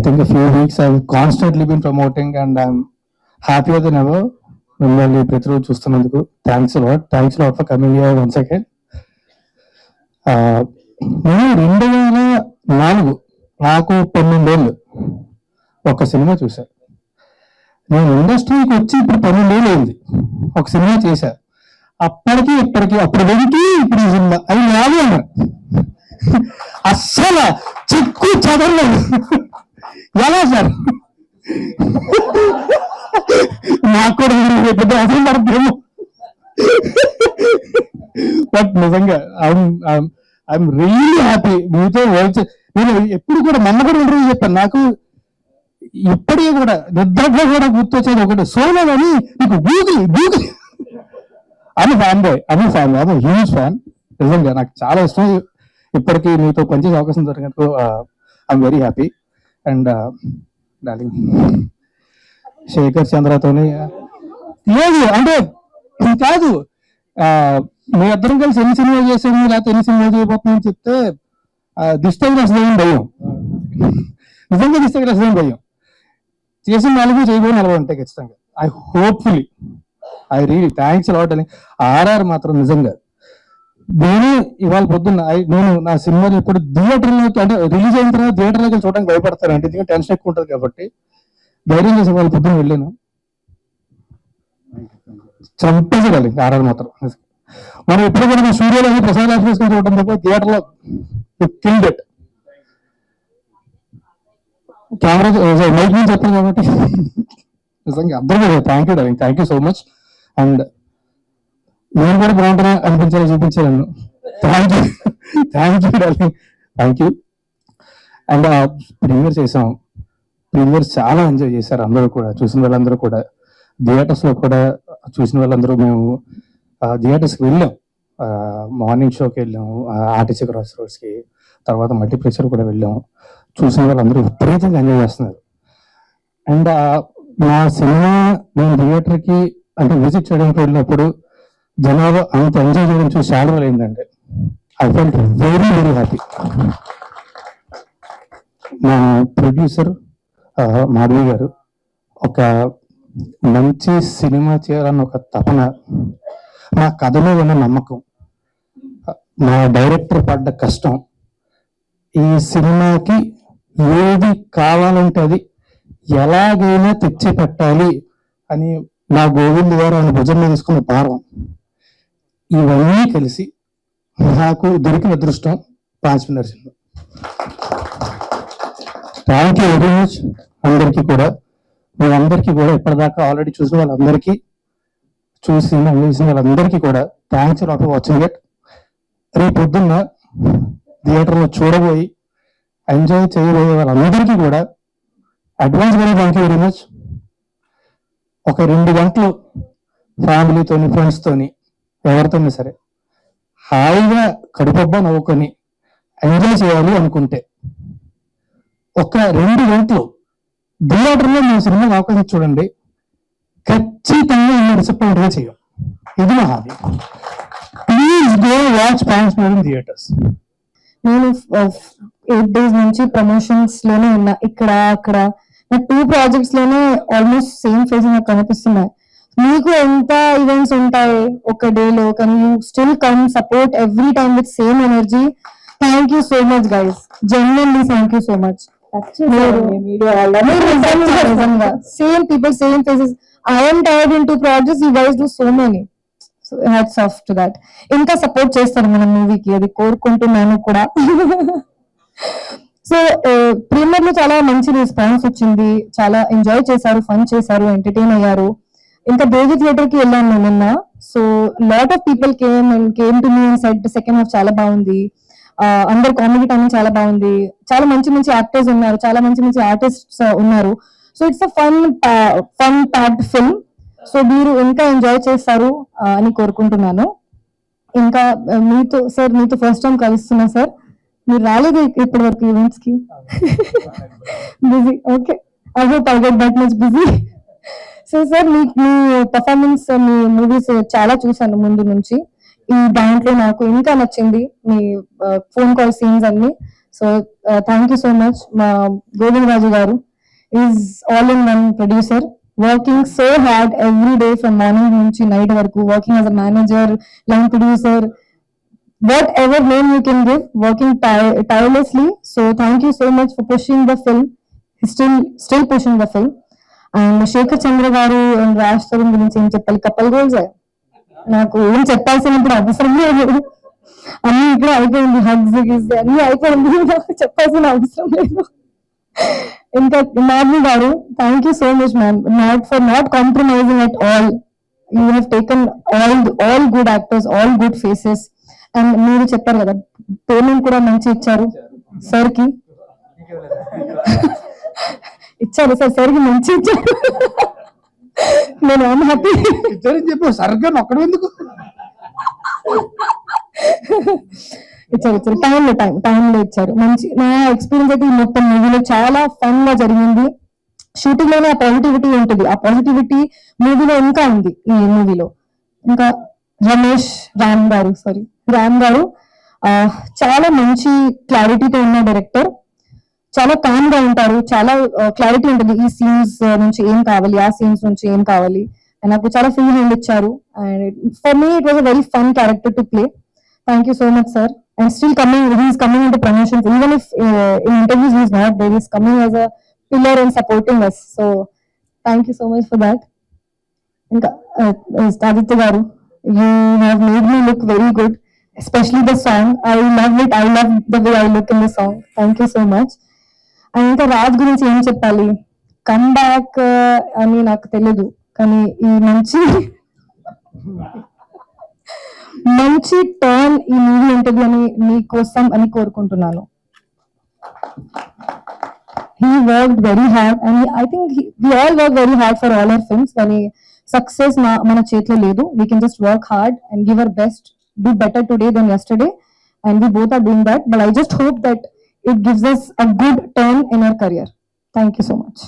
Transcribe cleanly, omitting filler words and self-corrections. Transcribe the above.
think a few weeks I've constantly been promoting and I'm happier than ever. మిమ్మల్ని ప్రతిరోజు చూస్తున్నందుకు thanks lot for coming here once again. నేను 2004 నాకు 12 ఏళ్ళు ఒక సినిమా చూశాను. నేను ఇండస్ట్రీకి వచ్చి ఇప్పుడు 12 ఏళ్ళు అయింది, ఒక సినిమా చేశా. అప్పటికి ఇప్పటికి అప్పుడు వెంటి ఇప్పుడు ఈ సినిమా అది నాది అన్న అస్సలు చిక్కు చదవలేదు. ఎలా సార్ నాకు కూడా అసలు పడుతుందేమో, బట్ నిజంగా ఐఎమ్ రియల్లీ హ్యాపీ మీతో వర్క్. నేను ఎప్పుడు కూడా మొన్న కూడా ఇంటర్వ్యూ చెప్పాను, నాకు ఇప్పటికీ కూడా నిద్రలో కూడా గుర్తొచ్చేది ఒకటి, సోలో అని నీకు గూగుల్ అని ఫ్యాన్ బాయ్, అని హ్యూజ్ ఫ్యాన్. నిజంగా నాకు చాలా ఇష్టం. ఇప్పటికీ మీతో పనిచేసే అవకాశం దొరికినందుకు I'm very happy. And darling Shekhar చంద్రతోని లేదు అంటే కాదు, మీ ఇద్దరం కలిసి ఎన్ని సినిమాలు చేసాము లేకపోతే ఎన్ని సినిమాలు చేయబోతున్నామని చెప్తే దిష్టంగా అసలు భయం, నిజంగా దిష్టంగా అసలు భయం. చేసిన 4 చేయబోయి 40 ఉంటాయి ఖచ్చితంగా. ఐ రియలీ థ్యాంక్స్ లాట్ అని. ఆర్ఆర్ మాత్రం నిజంగా నేను ఇవాళ పొద్దున్న నేను నా సినిమాలు ఎప్పుడు థియేటర్లో అంటే రిలీజ్ అయిన తర్వాత థియేటర్లోకి చూడడానికి భయపడతాను, అంటే ఎందుకంటే టెన్షన్ ఎక్కువ ఉంటుంది కాబట్టి ధైర్యం చేసి వాళ్ళ పొద్దున్న వెళ్ళాను. చంపేసేయాలి ఆర్ఆర్ మాత్రం. మనం ఎప్పుడు కూడా స్టూడియోలో ప్రసాద్ ఆఫీస్ చూడటం తప్ప థియేటర్లో కిల్డ్ ఇట్. కెమెరా మైక్ నుంచి చెప్పాను కాబట్టి నిజంగా అందరూ thank you darling, thank you so much. And నేను కూడా బాగుంటున్నా అనిపించాలి, చూపించాను. Thank you darling, thank you. And premiere చేసాం, ప్రీమియర్ చాలా ఎంజాయ్ చేశారు అందరూ కూడా, చూసిన వాళ్ళందరూ కూడా. థియేటర్స్లో కూడా చూసిన వాళ్ళందరూ మేము థియేటర్స్కి వెళ్ళాం, మార్నింగ్ షోకి వెళ్ళాము, ఆర్టీసీ క్రాస్ రోడ్స్కి, తర్వాత మల్టీప్లెక్సర్ కూడా వెళ్ళాము. చూసిన వాళ్ళందరూ విపరీతంగా ఎంజాయ్ చేస్తున్నారు. అండ్ నా సినిమా నేను థియేటర్కి అంటే విజిట్ చేయడానికి వెళ్ళినప్పుడు జనాలు అంత ఎంజాయ్ చేయడం చూసి చాలా ఏంటంటే I felt very very happy. మా ప్రొడ్యూసర్ మాధవి గారు ఒక మంచి సినిమా చేయాలన్న ఒక తపన, మా కథలో ఉన్న నమ్మకం, మా డైరెక్టర్ పడ్డ కష్టం, ఈ సినిమాకి ఏది కావాలంటే అది ఎలాగైనా తెచ్చి పెట్టాలి అని నా గోవింద్ గారు ఆయన భుజం మీద తీసుకున్న భారం, ఇవన్నీ కలిసి నాకు దొరికిన అదృష్టం 5 minutes cinema. Thank you very much అందరికీ కూడా. మీరందరికీ కూడా ఇప్పటిదాకా ఆల్రెడీ చూసిన వాళ్ళందరికీ, చూసిన వాళ్ళందరికీ కూడా థ్యాంక్స్ ఫర్ వాచింగ్ ఇట్. రేపు పొద్దున్న థియేటర్లో చూడబోయి ఎంజాయ్ చేయబోయే వాళ్ళందరికీ కూడా అడ్వాన్స్ గా థ్యాంక్ యూ వెరీ మచ్. ఒక 2 గంటలు ఫ్యామిలీతోని ఫ్రెండ్స్తోని ఎవరితోనే సరే హాయిగా కడుపబ్బా నవ్వుకొని ఎంజాయ్ చేయాలి అనుకుంటే ఒక 2 గంటలు థియేటర్లో మీ సినిమా అవకాశం చూడండి, ఖచ్చితంగా డిసప్పాయింట్ గా చేయం. ఇది నా hobby. Please go watch pans in theatres. నేను 8 days నుంచి ప్రమోషన్స్ లోనే ఉన్నా, ఇక్కడ అక్కడ. నా 2 projects లోనే ఆల్మోస్ట్ సేమ్ ఫేస్ నాకు కనిపిస్తున్నాయి. మీకు ఎంత ఈవెంట్స్ ఉంటాయి ఒక డేలో, కానీ you still come support every time with same energy. Thank you so much guys, genuinely thank you so much. Same people, same faces. I'm tired in 2 projects, you guys do so many. So hats off to that. ఇంకా support చేస్తారు మన మూవీకి, అది కోరుకుంటున్నాను కూడా. So premier లో చాలా మంచి రెస్పాన్స్ వచ్చింది, చాలా ఎంజాయ్ చేశారు, ఫన్ చేశారు, ఎంటర్టైన్ అయ్యారు. ఇంకా దేవి థియేటర్ కి వెళ్ళాను నేను నిన్న. So lot of people came to me and said second half చాలా బాగుంది, అందరు కామెడీ టైమింగ్ చాలా బాగుంది, చాలా మంచి మంచి యాక్టర్స్ ఉన్నారు, చాలా మంచి మంచి ఆర్టిస్ట్స్ ఉన్నారు. So it's a fun packed film. So మీరు ఇంకా ఎంజాయ్ చేస్తారు అని కోరుకుంటున్నాను. ఇంకా మీతో సార్, మీతో ఫస్ట్ టైం కలుస్తున్నా సార్, మీరు రాలేదు ఇప్పటి వరకు ఈవెంట్స్ కి. Busy, okay, I hope I get that much busy. So sir, me performance, me movies చాలా చూసాను ముందు నుంచి. ఈ దాంట్లో నాకు ఇంకా నచ్చింది మీ ఫోన్ కాల్ సీన్స్ అన్ని. So thank you so much. మా గోవింద్ రాజు గారు is all in one producer, working so hard every day from morning నుంచి నైట్ వరకు, working as a manager, line producer, whatever name you can give, working tirelessly. So thank you so much for pushing the film. He's still pushing the film. And Shekhar Chandra garu and Rash Tarun గురించి ఏం చెప్పాలి, couple goals. నాకు ఏం చెప్పాల్సినప్పుడు అవసరం లేదు, అన్ని ఇక్కడ అయిపోయింది, హగ్స్ అన్ని అయిపోయింది, నాకు చెప్పాల్సిన అవసరం లేదు. ఇంకా మాధవి గారు, thank you so much ma'am, not compromising at all. You have taken all good actors, all good faces. And మీరు చెప్పారు కదా, పేమెంట్ కూడా మంచి ఇచ్చారు సార్ కి. ఇచ్చారు సార్, సార్ కి మంచి ఇచ్చారు. నేను ఐఎమ్ హ్యాపీ. ఇద్దరని చెప్పు, సరిగ్గా ఒక్కడ ఎందుకు ఇచ్చారు టైంలో ఇచ్చారు. మంచి, నా ఎక్స్పీరియన్స్ అయితే ఈ మొత్తం మూవీలో చాలా ఫన్ గా జరిగింది. షూటింగ్ లోనే ఆ పాజిటివిటీ ఉంటుంది, ఆ పాజిటివిటీ మూవీలో ఇంకా ఉంది. ఈ మూవీలో ఇంకా రామ్ గారు చాలా మంచి క్లారిటీతో ఉన్న డైరెక్టర్. చాలా కామ్ గా ఉంటారు, చాలా క్లారిటీ ఉంటుంది, ఈ సీన్స్ నుంచి ఏం కావాలి, ఆ సీన్స్ నుంచి ఏం కావాలి. నాకు చాలా ఫ్రీ హ్యాండ్ ఇచ్చారు. And for me it was a very fun character to play. Thank you so much sir. And still he's coming into promotions, even if in interviews he's not there, he's coming as a pillar and supporting us. So thank you so much for that. ఇంకా ఆదిత్య గారు, you have made me look very good, especially the song. I love it. I love the way I look in the song. Thank you so much. And ఇంకా రాజ్ గురించి ఏం చెప్పాలి, come back అని నాకు తెలియదు, కానీ ఈ మంచి టర్న్ ఈ మూవీ ఉంటుంది అని మీకోసం అని కోరుకుంటున్నాను. He worked very hard and I think we all work very hard for all our films. కానీ సక్సెస్ మన చేతిలో లేదు. We can just work hard and give our best, do better today than yesterday, and we both are doing that. But I just hope that it gives us a good turn in our career. Thank you so much.